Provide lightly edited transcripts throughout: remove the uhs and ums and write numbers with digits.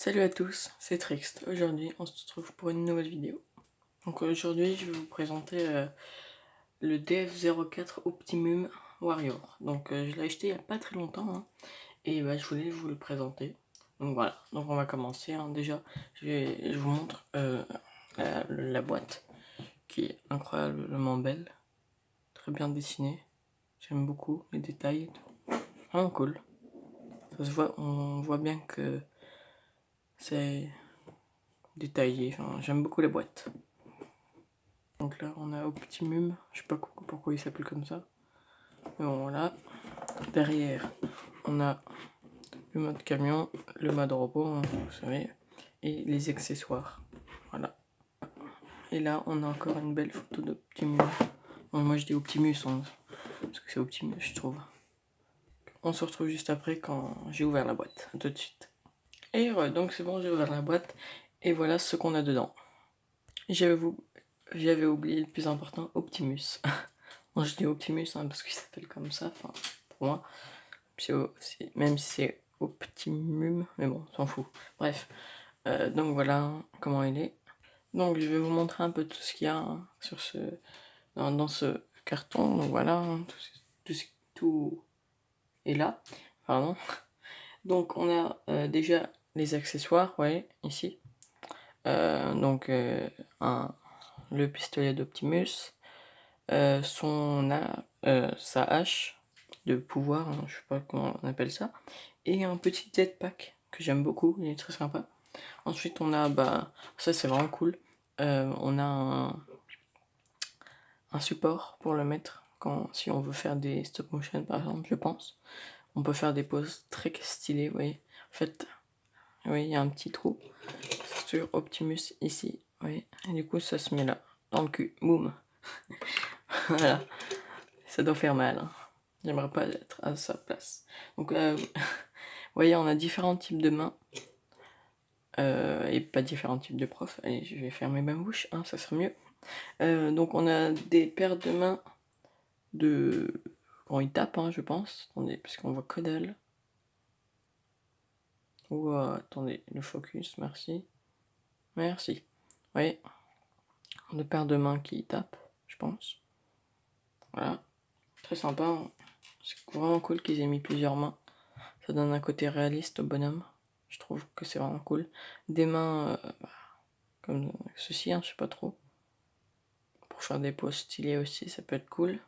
Salut à tous, c'est Trixt. Aujourd'hui, on se retrouve pour une nouvelle vidéo. Donc aujourd'hui, je vais vous présenter le DF04 Optimum Warrior. Donc je l'ai acheté il n'y a pas très longtemps hein, et je voulais vous le présenter. Donc voilà, donc on va commencer. Hein. Déjà, je vous montre la boîte qui est incroyablement belle, très bien dessinée. J'aime beaucoup les détails, vraiment cool. Ça se voit, on voit bien que c'est détaillé. Enfin, j'aime beaucoup les boîtes. Donc là, on a Optimum. Je sais pas pourquoi il s'appelle comme ça. Mais bon, voilà. Derrière, on a le mode camion, le mode robot, hein, vous savez, et les accessoires. Voilà. Et là, on a encore une belle photo d'Optimus. Bon, moi, je dis Optimus, hein, parce que c'est Optimus, je trouve. On se retrouve juste après quand j'ai ouvert la boîte. À tout de suite. Et ouais, donc c'est bon, j'ai ouvert la boîte. Et voilà ce qu'on a dedans. J'avais oublié le plus important, Optimus. Moi je dis Optimus hein, parce qu'il s'appelle comme ça, enfin, pour moi. Même si c'est Optimum, mais bon, on s'en fout. Bref, donc voilà comment il est. Donc je vais vous montrer un peu tout ce qu'il y a hein, dans ce carton. Donc voilà, hein, tout est là. Pardon. Donc on a déjà les accessoires, ouais, ici. Donc le pistolet d'Optimus. Sa hache de pouvoir, hein, je sais pas comment on appelle ça, et un petit jetpack que j'aime beaucoup, il est très sympa. Ensuite on a, ça c'est vraiment cool, on a un support pour le mettre si on veut faire des stop motion par exemple, je pense. On peut faire des poses très stylées, vous voyez. En fait, oui, il y a un petit trou sur Optimus ici, oui. Et du coup ça se met là, dans le cul, boum. Voilà. Ça doit faire mal. Hein. J'aimerais pas être à sa place. Donc, vous voyez, on a différents types de mains. Et pas différents types de profs. Allez, je vais fermer ma bouche, hein, ça serait mieux. Donc, on a des paires de mains de. Quand il tape, hein, je pense. Attendez, parce qu'on voit que dalle. Attendez, le focus, merci. Merci. Vous voyez, des paires de mains qui tapent, je pense. Voilà. Très sympa. Hein. C'est vraiment cool qu'ils aient mis plusieurs mains. Ça donne un côté réaliste au bonhomme. Je trouve que c'est vraiment cool. Des mains comme ceci, hein, je sais pas trop. Pour faire des poses stylées aussi, ça peut être cool.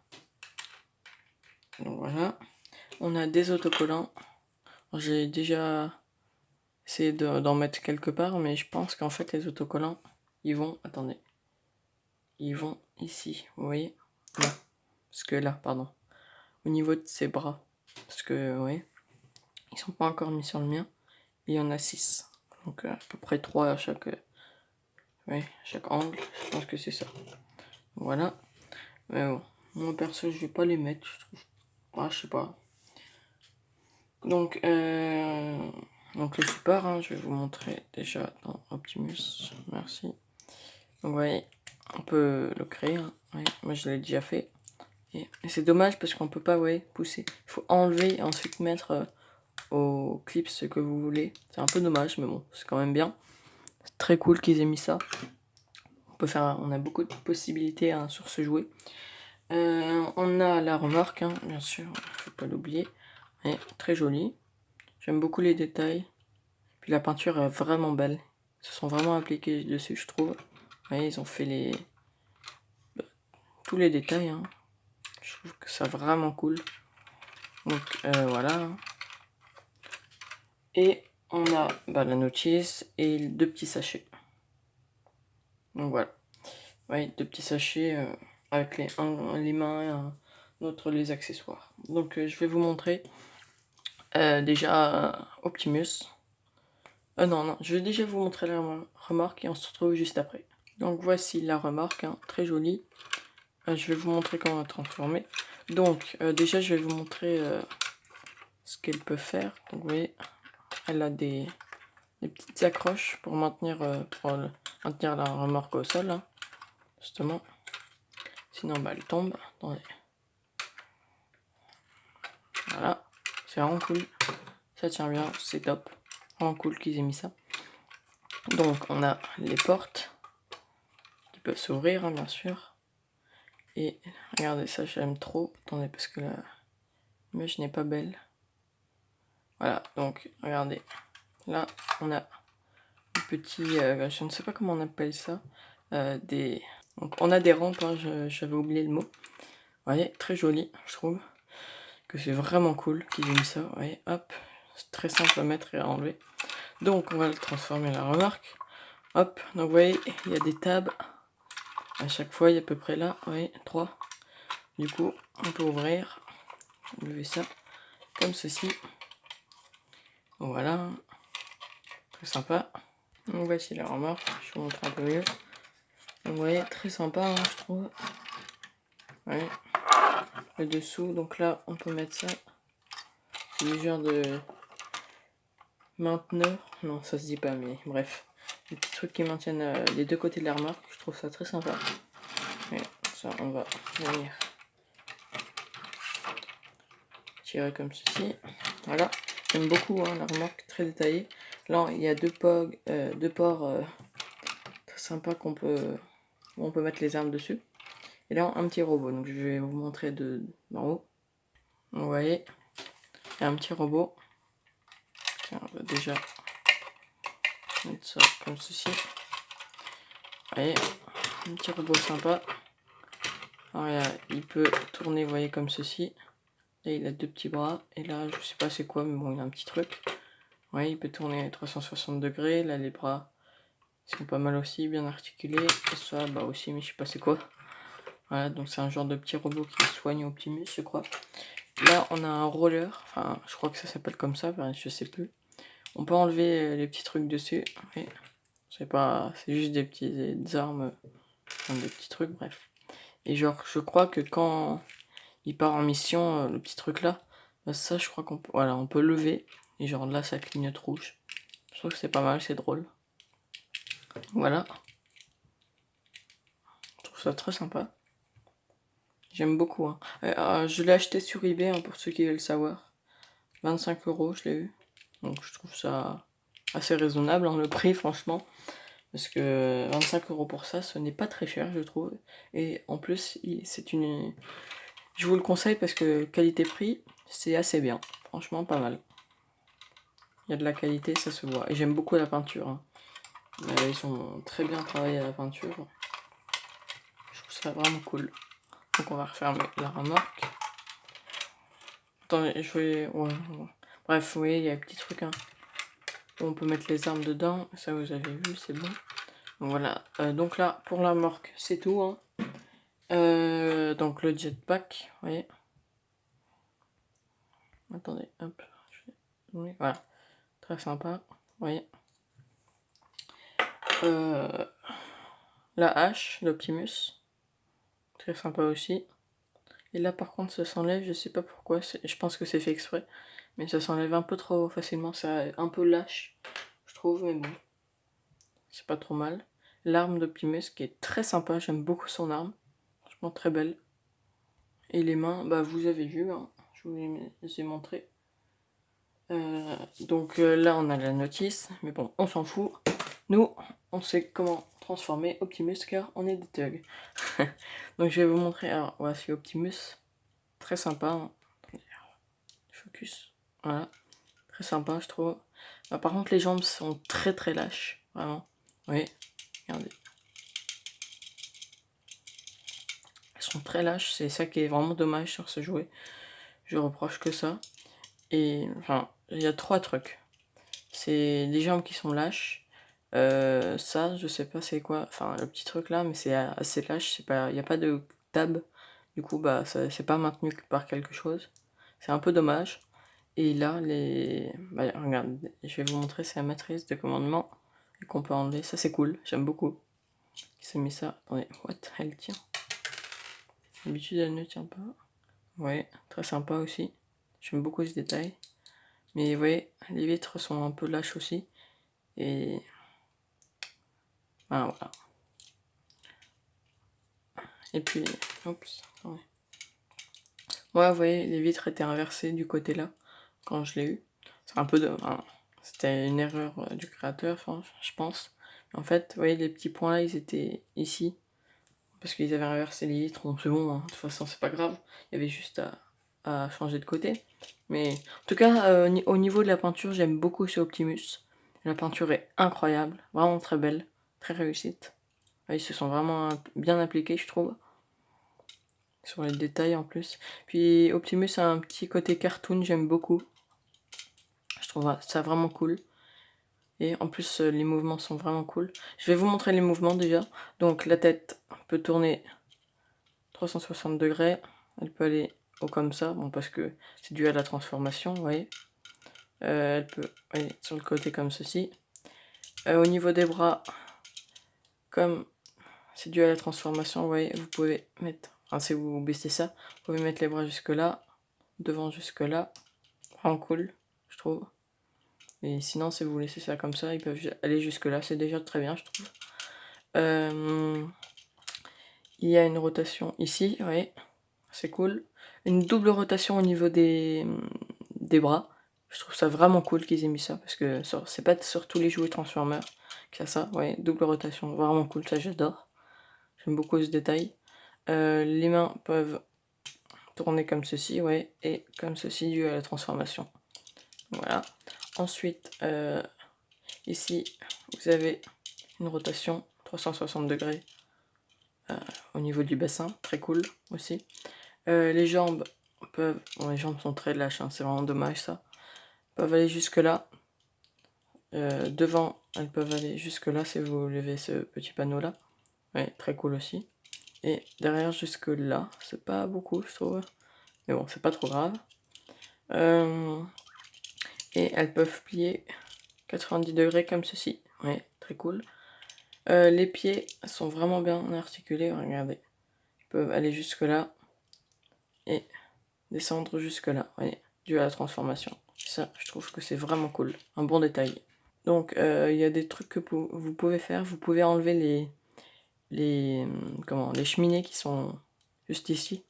Donc voilà. On a des autocollants. J'ai déjà essayé d'en mettre quelque part, mais je pense qu'en fait les autocollants, ils vont... Attendez. Ils vont ici, vous voyez? Là. Parce que là, pardon. Au niveau de ses bras. Parce que, vous voyez, ils sont pas encore mis sur le mien. Il y en a 6. Donc à peu près 3 à chaque angle. Je pense que c'est ça. Voilà. Mais bon, moi perso, je vais pas les mettre, je trouve. Ah, je sais pas. Donc le support, hein, je vais vous montrer déjà dans Optimus. Merci. Donc, vous voyez, on peut le créer. Hein. Ouais, moi, je l'ai déjà fait. Et c'est dommage parce qu'on peut pas, pousser. Il faut enlever et ensuite mettre au clip ce que vous voulez. C'est un peu dommage, mais bon, c'est quand même bien. C'est très cool qu'ils aient mis ça. On a beaucoup de possibilités hein, sur ce jouet. On a la remorque, hein, bien sûr, faut pas l'oublier. Elle est très jolie. J'aime beaucoup les détails. Puis la peinture est vraiment belle. Ils se sont vraiment appliqués dessus, je trouve. Vous voyez, ils ont fait tous les détails. Hein. Je trouve que c'est vraiment cool. Donc voilà. Et on a la notice et 2 petits sachets. Donc voilà. Ouais, 2 petits sachets avec les mains et un autre les accessoires. Donc je vais vous montrer déjà Optimus. Non, je vais déjà vous montrer la remorque et on se retrouve juste après. Donc voici la remorque, hein, très jolie. Je vais vous montrer comment la transformer. Donc déjà je vais vous montrer ce qu'elle peut faire. Donc vous voyez, elle a des petites accroches pour maintenir la remorque au sol, hein, justement. Sinon elle tombe. Attendez. Voilà, c'est vraiment cool. Ça tient bien, c'est top. Vraiment cool qu'ils aient mis ça. Donc on a les portes qui peuvent s'ouvrir, hein, bien sûr. Et regardez ça, j'aime trop. Attendez, parce que la image n'est pas belle. Voilà, donc regardez. Là, on a un petit, je ne sais pas comment on appelle ça, donc on a des rampes, hein, j'avais oublié le mot. Vous voyez, très joli, je trouve que c'est vraiment cool qu'ils aient mis ça. Vous voyez, hop, c'est très simple à mettre et à enlever. Donc on va le transformer en la remorque. Hop, donc vous voyez, il y a des tables. À chaque fois, il y a à peu près là, vous voyez, 3. Du coup, on peut ouvrir, lever ça, comme ceci. Voilà, très sympa. Donc voici la remorque, je vous montre un peu mieux. Donc vous voyez, très sympa, hein, je trouve. Ouais. Le dessous, donc là, on peut mettre ça. C'est du genre de mainteneur. Non, ça se dit pas, mais bref. Des petits trucs qui maintiennent les deux côtés de la remorque. Je trouve ça très sympa. Et ça, on va venir tirer comme ceci. Voilà. J'aime beaucoup, hein, la remorque, très détaillée. Là, il y a deux ports très sympas où on peut mettre les armes dessus. Et là, un petit robot. Donc, je vais vous montrer d'en haut. Vous voyez, il y a un petit robot. Tiens, on va déjà mettre ça comme ceci. Vous voyez, un petit robot sympa. Alors, il peut tourner, vous voyez, comme ceci. Là, il a deux petits bras. Et là, je sais pas c'est quoi, mais bon, il a un petit truc. Ouais, il peut tourner à 360 degrés. Là, les bras, ils sont pas mal aussi, bien articulés. Et ça, bah aussi, mais je sais pas c'est quoi. Voilà, donc c'est un genre de petit robot qui soigne Optimus, je crois. Là, on a un roller. Enfin, je crois que ça s'appelle comme ça, je sais plus. On peut enlever les petits trucs dessus. Ouais. C'est pas, c'est juste des armes, des petits trucs, bref. Et genre, je crois que quand il part en mission, le petit truc là, bah ça, je crois qu'on peut, voilà, on peut lever. Et genre là, ça clignote rouge. Je trouve que c'est pas mal, c'est drôle. Voilà. Je trouve ça très sympa. J'aime beaucoup, hein. Je l'ai acheté sur eBay, hein, pour ceux qui veulent savoir. 25 €, je l'ai eu. Donc je trouve ça assez raisonnable, hein, le prix, franchement. Parce que 25 € pour ça, ce n'est pas très cher, je trouve. Et en plus, je vous le conseille parce que qualité-prix, c'est assez bien. Franchement, pas mal. Il y a de la qualité, ça se voit. Et j'aime beaucoup la peinture, hein. Ils ont très bien travaillé à la peinture. Je trouve ça vraiment cool. Donc on va refermer la remorque. Attendez, je vais... Ouais. Bref, vous voyez, il y a un petit truc, hein. On peut mettre les armes dedans. Ça, vous avez vu, c'est bon. Donc voilà. Donc là, pour la remorque, c'est tout, hein. Donc le jetpack, vous voyez. Attendez, hop. Oui, voilà. Très sympa, vous voyez. La hache, l'Optimus. Très sympa aussi. Et là par contre ça s'enlève, je sais pas pourquoi, je pense que c'est fait exprès. Mais ça s'enlève un peu trop facilement, c'est un peu lâche, je trouve, mais bon. C'est pas trop mal. L'arme d'Optimus qui est très sympa, j'aime beaucoup son arme. Franchement très belle. Et les mains, bah vous avez vu, hein, je vous les ai montrées. Donc là on a la notice, mais bon, on s'en fout. Nous, on sait comment transformer Optimus car on est des thugs. Donc je vais vous montrer, alors voici Optimus, très sympa, hein. Focus, voilà, très sympa je trouve. Par contre les jambes sont très très lâches, vraiment. Oui, regardez. Elles sont très lâches, c'est ça qui est vraiment dommage sur ce jouet. Je reproche que ça. Et enfin, il y a 3 trucs. C'est les jambes qui sont lâches. Ça, je sais pas c'est quoi, enfin le petit truc là, mais c'est assez lâche, c'est pas, il n'y a pas de tab. Du coup, bah, c'est pas maintenu par quelque chose. C'est un peu dommage. Et là, bah, regarde, je vais vous montrer, c'est la matrice de commandement qu'on peut enlever. Ça, c'est cool, j'aime beaucoup. Qui s'est mis ça. Attendez, what? Elle tient. D'habitude, elle ne tient pas. Ouais, très sympa aussi. J'aime beaucoup ce détail. Mais vous voyez, les vitres sont un peu lâches aussi. Et voilà. Et puis, oups, attendez. Moi, vous voyez, les vitres étaient inversées du côté là, quand je l'ai eu. C'est un peu de... Enfin, C'était une erreur du créateur, enfin, je pense. En fait, vous voyez, les petits points là, ils étaient ici. Parce qu'ils avaient inversé les litres. Bon, c'est bon, hein. De toute façon, c'est pas grave. Il y avait juste à changer de côté. Mais en tout cas, au niveau de la peinture, j'aime beaucoup chez Optimus. La peinture est incroyable, vraiment très belle, très réussite. Ils se sont vraiment bien appliqués, je trouve. Sur les détails en plus. Puis Optimus a un petit côté cartoon, j'aime beaucoup. Je trouve ça vraiment cool. Et en plus, les mouvements sont vraiment cool. Je vais vous montrer les mouvements déjà. Donc la tête peut tourner 360 degrés. Elle peut aller haut comme ça, bon, parce que c'est dû à la transformation, vous voyez. Elle peut aller sur le côté comme ceci. Au niveau des bras, comme c'est dû à la transformation, vous voyez, vous pouvez mettre, enfin si vous baissez ça, vous pouvez mettre les bras jusque là, devant jusque là. Vraiment cool, je trouve. Et sinon, si vous laissez ça comme ça, ils peuvent aller jusque là, c'est déjà très bien, je trouve. Il y a une rotation ici, vous voyez, c'est cool. Une double rotation au niveau des bras. Je trouve ça vraiment cool qu'ils aient mis ça, parce que c'est pas sur tous les jouets Transformers qu'il y a ça. Ouais, double rotation, vraiment cool, ça j'adore. J'aime beaucoup ce détail. Les mains peuvent tourner comme ceci, ouais, et comme ceci dû à la transformation. Voilà. Ensuite, ici, vous avez une rotation 360 degrés au niveau du bassin, très cool aussi. Les jambes peuvent, bon, les jambes sont très lâches, hein, c'est vraiment dommage ça. Peuvent aller jusque là. Devant, elles peuvent aller jusque là si vous levez ce petit panneau là. Ouais, très cool aussi. Et derrière jusque là, c'est pas beaucoup je trouve. Mais bon, c'est pas trop grave. Et elles peuvent plier 90 degrés comme ceci. Ouais, très cool. Les pieds sont vraiment bien articulés, regardez. Ils peuvent aller jusque là et descendre jusque là, voyez, dû à la transformation. Ça, je trouve que c'est vraiment cool, un bon détail. Donc, il y a des trucs que vous pouvez faire. Vous pouvez enlever les cheminées qui sont juste ici,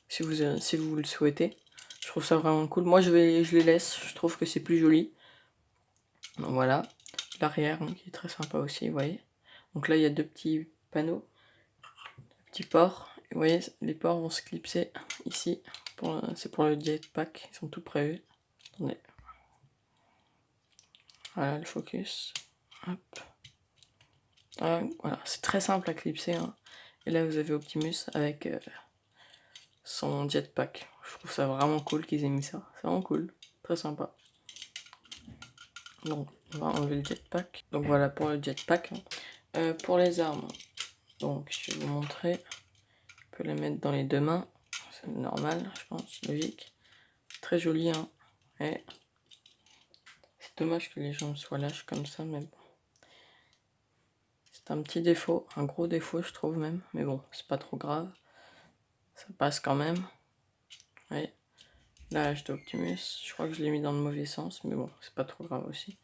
si vous le souhaitez. Je trouve ça vraiment cool. Moi, je les laisse. Je trouve que c'est plus joli. Donc voilà. L'arrière, qui est très sympa aussi, vous voyez. Donc là, il y a deux petits panneaux, deux petits ports. Et vous voyez, les ports vont se clipser ici. C'est pour le jetpack. Ils sont tout prévus. Attendez. Voilà le focus. Hop. Voilà, c'est très simple à clipser, hein. Et là, vous avez Optimus avec son jetpack. Je trouve ça vraiment cool qu'ils aient mis ça. C'est vraiment cool. Très sympa. Donc, on va enlever le jetpack. Donc voilà pour le jetpack. Pour les armes, donc je vais vous montrer. On peut les mettre dans les deux mains. C'est normal, je pense, logique. Très joli, hein. Et c'est dommage que les jambes soient lâches comme ça, mais bon. C'est un petit défaut, un gros défaut, je trouve même. Mais bon, c'est pas trop grave. Ça passe quand même. Ouais. Là, de Optimus, je crois que je l'ai mis dans le mauvais sens, mais bon, c'est pas trop grave aussi.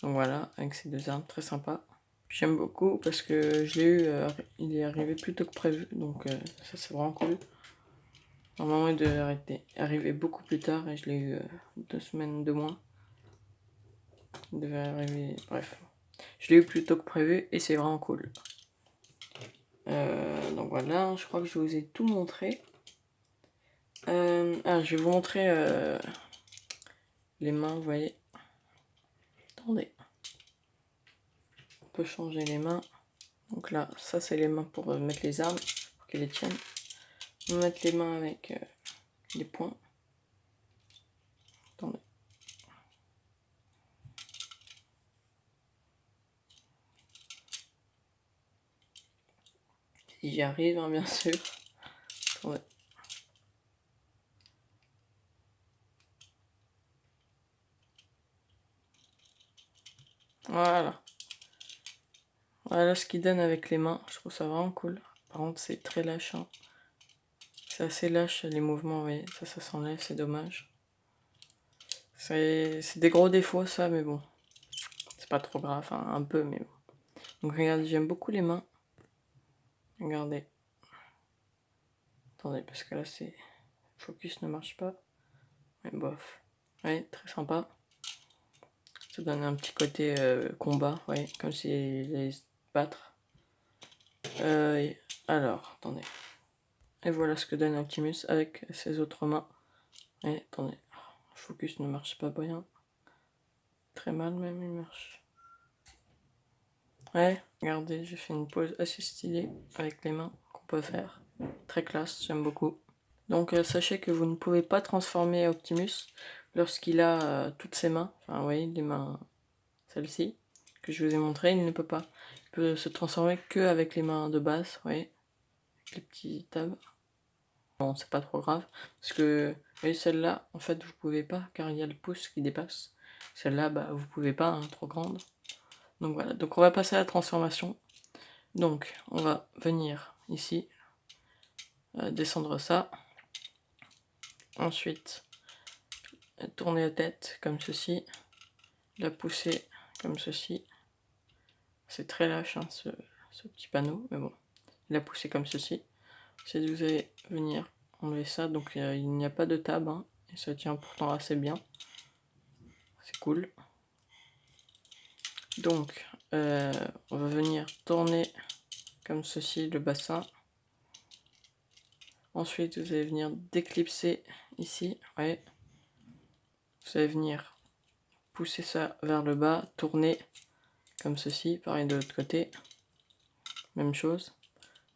Donc voilà, avec ces deux armes, très sympa. J'aime beaucoup parce que je l'ai eu, il est arrivé plus tôt que prévu, donc ça c'est vraiment cool. Normalement il devait arriver beaucoup plus tard et je l'ai eu 2 semaines de moins. Il devait arriver, bref. Je l'ai eu plus tôt que prévu et c'est vraiment cool. Donc voilà, je crois que je vous ai tout montré. Je vais vous montrer les mains, vous voyez. Attendez. On peut changer les mains. Donc là, ça c'est les mains pour mettre les armes, pour qu'elles les tiennent. On va mettre les mains avec les poings. Attendez. Si j'y arrive, hein, bien sûr. Attendez. Voilà. Voilà ce qu'il donne avec les mains. Je trouve ça vraiment cool. Par contre, c'est très lâche, hein. C'est assez lâche les mouvements, vous voyez. Ça s'enlève, c'est dommage. C'est des gros défauts, ça, mais bon. C'est pas trop grave, hein, un peu, mais bon. Donc regardez, j'aime beaucoup les mains. Regardez. Attendez, parce que là, le focus ne marche pas. Mais bof. Ouais, très sympa. Ça donne un petit côté combat, ouais, comme s'il allait se battre. Alors, attendez. Et voilà ce que donne Optimus avec ses autres mains. Et attendez, le focus ne marche pas bien. Très mal même, il marche. Ouais, regardez, j'ai fait une pose assez stylée avec les mains qu'on peut faire. Très classe, j'aime beaucoup. Donc sachez que vous ne pouvez pas transformer Optimus lorsqu'il a toutes ses mains. Enfin, vous voyez, les mains, celle-ci, que je vous ai montré, il ne peut pas. Il peut se transformer que avec les mains de base, vous voyez, avec les petits tabs. Bon, c'est pas trop grave, parce que, vous voyez, celle-là, en fait, vous pouvez pas, car il y a le pouce qui dépasse. Celle-là, bah, vous pouvez pas, hein, trop grande. Donc voilà, donc on va passer à la transformation. Donc, on va venir ici, descendre ça. Ensuite, tourner la tête comme ceci, la pousser comme ceci. C'est très lâche, hein, ce petit panneau, mais bon, la pousser comme ceci. Ensuite, vous allez venir enlever ça, donc il n'y a pas de tab, hein, et ça tient pourtant assez bien. C'est cool. Donc, on va venir tourner comme ceci le bassin. Ensuite, vous allez venir déclipser ici. Ouais. Vous allez venir pousser ça vers le bas, tourner comme ceci. Pareil de l'autre côté. Même chose.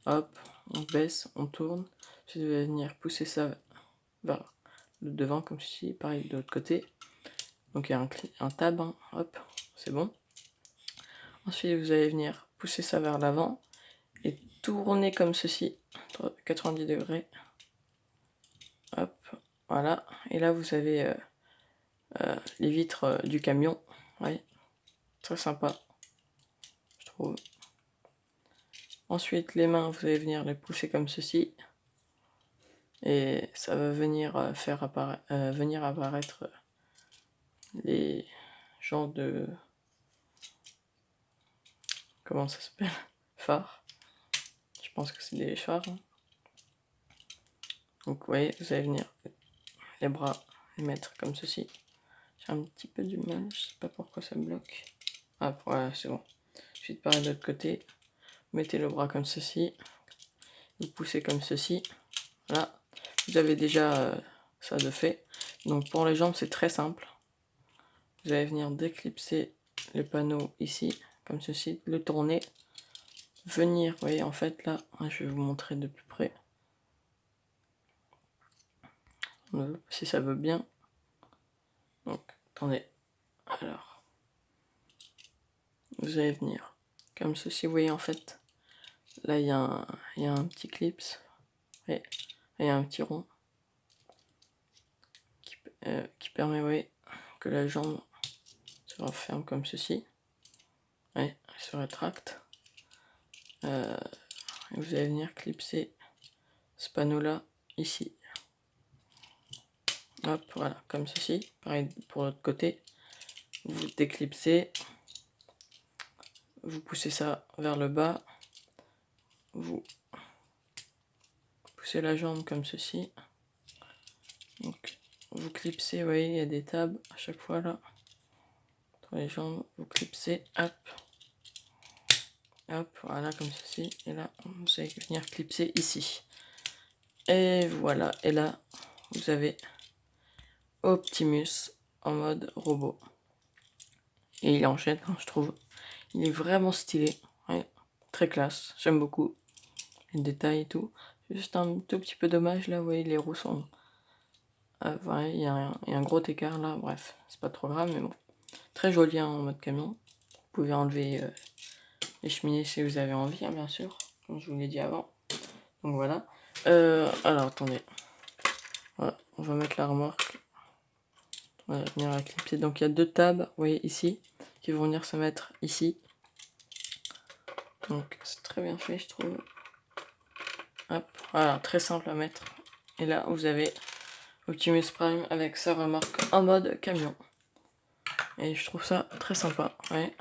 Hop, on baisse, on tourne. Ensuite, vous allez venir pousser ça vers le devant comme ceci. Pareil de l'autre côté. Donc, il y a un tab. Hein. Hop, c'est bon. Ensuite, vous allez venir pousser ça vers l'avant et tourner comme ceci, 90 degrés. Hop, voilà. Et là, vous avez les vitres du camion. Ouais, très sympa, je trouve. Ensuite, les mains, vous allez venir les pousser comme ceci. Et ça va venir venir apparaître les genres de... Comment ça s'appelle? Phares. Je pense que c'est des phares. Hein. Donc, vous voyez, vous allez venir les bras les mettre comme ceci. J'ai un petit peu du mal, je sais pas pourquoi ça bloque. Ah, voilà, c'est bon. Ensuite, pareil de l'autre côté. Mettez le bras comme ceci. Vous poussez comme ceci. Voilà. Vous avez déjà ça de fait. Donc, pour les jambes, c'est très simple. Vous allez venir déclipser le panneau ici, comme ceci, le tourner. Venir, vous voyez, en fait, là, je vais vous montrer de plus près. Si ça veut bien. Donc, attendez. Alors, vous allez venir comme ceci, vous voyez, en fait. Là, il y a un petit clips. Et il y a un petit rond qui permet, oui, que la jambe se referme comme ceci. Oui, elle se rétracte. Et vous allez venir clipser ce panneau-là ici. Hop, voilà, comme ceci. Pareil pour l'autre côté. Vous déclipsez. Vous poussez ça vers le bas. Vous poussez la jambe comme ceci. Donc, vous clipsez, vous voyez, il y a des tabs à chaque fois là. Entre les jambes, vous clipsez, hop. Hop, voilà, comme ceci. Et là, vous allez venir clipser ici. Et voilà, et là, vous avez Optimus en mode robot. Et il enchaîne, je trouve. Il est vraiment stylé. Ouais, très classe, j'aime beaucoup. Les détails et tout. Juste un tout petit peu dommage, là, vous voyez, les roues sont... ouais, il y a un gros écart, là, bref. C'est pas trop grave, mais bon. Très joli, hein, en mode camion. Vous pouvez enlever les cheminées si vous avez envie, hein, bien sûr. Comme je vous l'ai dit avant. Donc voilà. Alors, attendez. Voilà, on va mettre la remorque. On va venir la clipser. Donc il y a deux tabs, vous voyez ici, qui vont venir se mettre ici. Donc c'est très bien fait, je trouve. Hop, voilà, très simple à mettre. Et là, vous avez Optimus Prime avec sa remorque en mode camion. Et je trouve ça très sympa, ouais.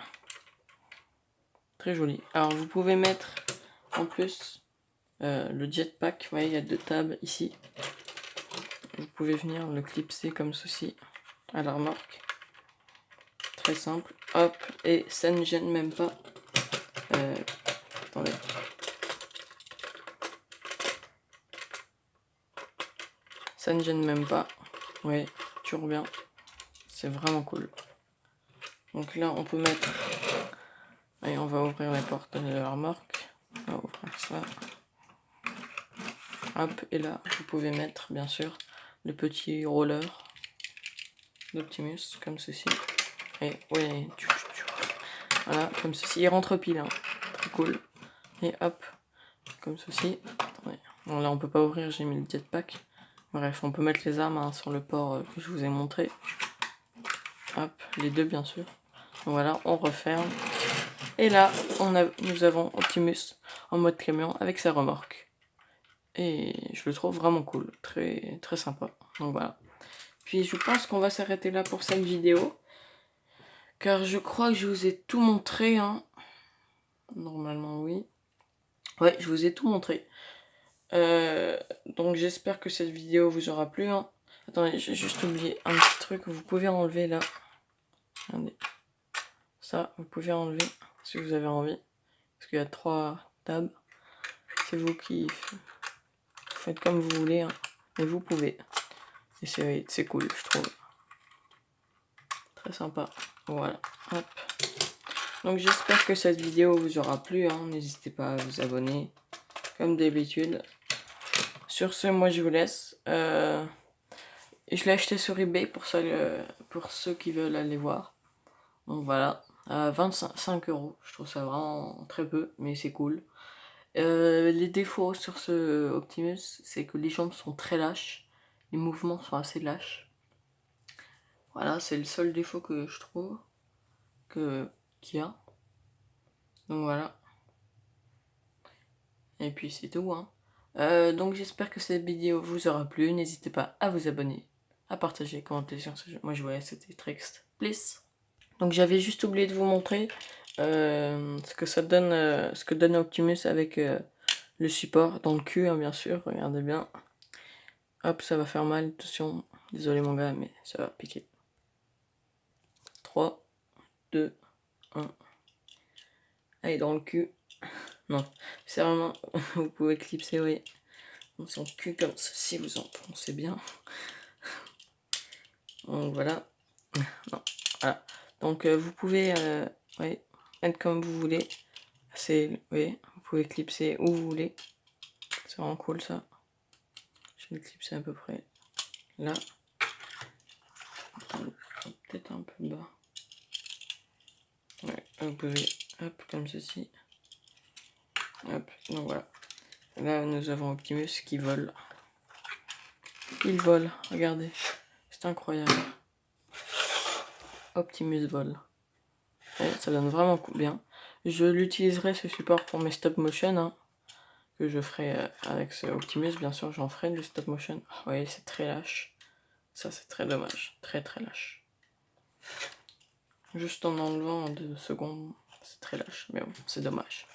Très joli. Alors vous pouvez mettre en plus le jetpack, vous voyez, il y a deux tabs ici. Vous pouvez venir le clipser comme ceci à la remorque. très simple. Hop, et ça ne gêne même pas. Attendez. Ça ne gêne même pas. Oui, toujours bien. C'est vraiment cool. Donc là, on peut mettre... Allez, on va ouvrir les portes de la remorque. On va ouvrir ça. Hop, et là, vous pouvez mettre, bien sûr, le petit roller d'Optimus, comme ceci. Et ouais, voilà, comme ceci. Il rentre pile, hein. Très cool. Et hop, comme ceci. Attendez. Bon, là, on peut pas ouvrir, j'ai mis le jetpack. Bref, on peut mettre les armes, hein, sur le port que je vous ai montré. Hop, les deux, bien sûr. Donc voilà, on referme. Et là, nous avons Optimus en mode camion avec sa remorque. Et je le trouve vraiment cool, très, très sympa. Donc voilà. Puis je pense qu'on va s'arrêter là pour cette vidéo. Car je crois que je vous ai tout montré, hein. Normalement, oui. Ouais, je vous ai tout montré. Donc j'espère que cette vidéo vous aura plu, hein. Attendez, j'ai juste oublié un petit truc. Vous pouvez enlever là. Regardez. Ça, vous pouvez enlever si vous avez envie. Parce qu'il y a 3 tabs. C'est vous qui faites comme vous voulez, hein. Mais vous pouvez. Et c'est cool, je trouve. Très sympa. Voilà. Hop. Donc j'espère que cette vidéo vous aura plu, hein. N'hésitez pas à vous abonner, comme d'habitude. Sur ce, moi je vous laisse. Je l'ai acheté sur eBay pour ceux qui veulent aller voir. Donc voilà, à 25 €. Je trouve ça vraiment très peu, mais c'est cool. Les défauts sur ce Optimus, c'est que les jambes sont très lâches. Les mouvements sont assez lâches. Voilà, c'est le seul défaut que je trouve qu'il y a. Donc voilà. Et puis c'est tout, hein. Donc j'espère que cette vidéo vous aura plu. N'hésitez pas à vous abonner, à partager, commenter sur ce jeu. Moi je vois, c'était Trext. Please. Donc j'avais juste oublié de vous montrer ce que ça donne, ce que donne Optimus avec le support dans le cul, hein, bien sûr. Regardez bien. Hop, ça va faire mal, attention. Désolé mon gars, mais ça va piquer. 3, 2, 1. Allez, dans le cul. Non, c'est vraiment... Vous pouvez clipser, oui. On s'en cul comme ceci, vous en pensez bien. Donc voilà. Non, voilà. Donc vous pouvez ouais, être comme vous voulez. Oui, vous pouvez clipser où vous voulez. C'est vraiment cool ça. Je vais le clipser à peu près là. Peut-être un peu bas. Ouais, vous pouvez, hop, comme ceci. Hop, donc voilà. Là, nous avons Optimus qui vole. Il vole, regardez. C'est incroyable. Optimus vole. Ouais, ça donne vraiment bien. Je l'utiliserai ce support pour mes stop motion, hein, que je ferai avec ce Optimus. Bien sûr, j'en ferai du stop motion. Vous voyez, c'est très lâche. Ça, c'est très dommage. Très très lâche. Juste en enlevant en 2 secondes, c'est très lâche. Mais bon, c'est dommage.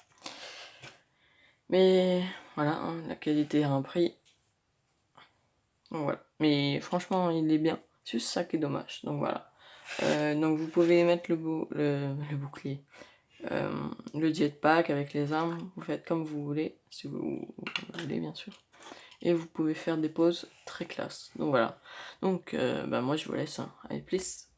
Mais voilà, hein, la qualité a un prix. Donc voilà. Mais franchement, il est bien. C'est juste ça qui est dommage. Donc voilà. Donc vous pouvez mettre le bouclier. Le jetpack avec les armes. Vous faites comme vous voulez. Si vous voulez, bien sûr. Et vous pouvez faire des poses très classe. Donc voilà. Donc bah, moi je vous laisse. Hein. Allez, please.